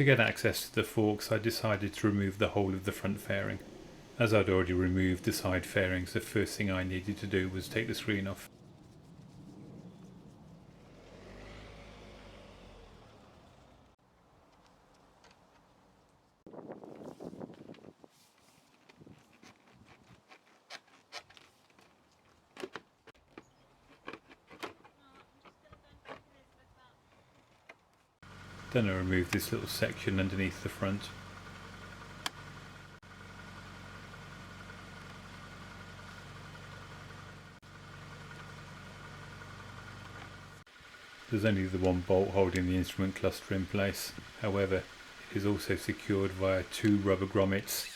To get access to the forks, I decided to remove the whole of the front fairing. As I'd already removed the side fairings, the first thing I needed to do was take the screen off. Then I removed this little section underneath the front. There's only the one bolt holding the instrument cluster in place. However, it is also secured via two rubber grommets.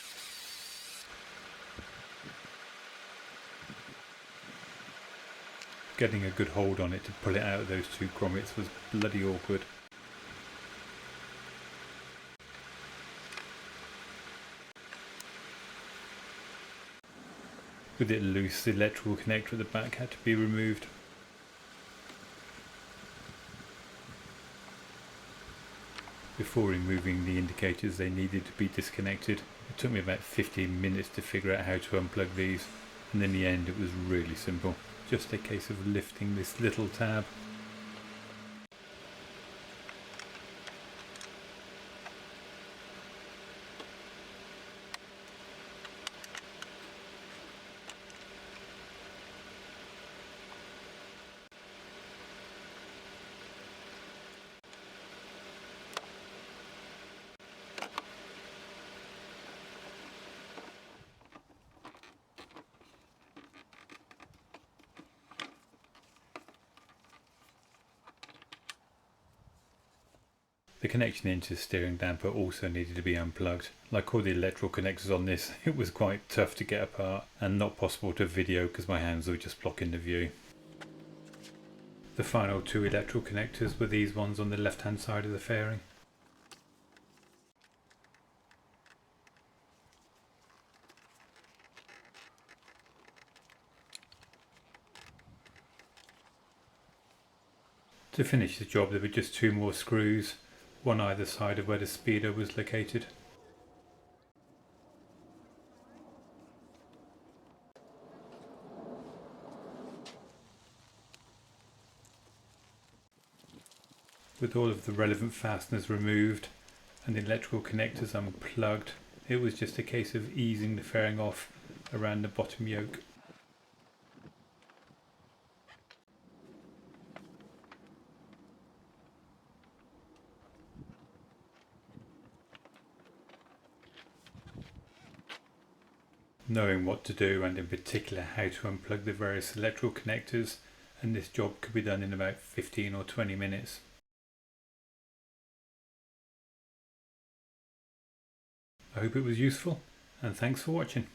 Getting a good hold on it to pull it out of those two grommets was bloody awkward. With it loose, the electrical connector at the back had to be removed. Before removing the indicators, they needed to be disconnected. It took me about 15 minutes to figure out how to unplug these, and in the end it was really simple. Just a case of lifting this little tab. The connection into the steering damper also needed to be unplugged. Like all the electrical connectors on this, it was quite tough to get apart and not possible to video because my hands were just blocking the view. The final two electrical connectors were these ones on the left hand side of the fairing. To finish the job, there were just two more screws, one either side of where the Speedo was located. With all of the relevant fasteners removed and the electrical connectors unplugged, it was just a case of easing the fairing off around the bottom yoke. Knowing what to do, and in particular how to unplug the various electrical connectors, and this job could be done in about 15 or 20 minutes. I hope it was useful, and thanks for watching.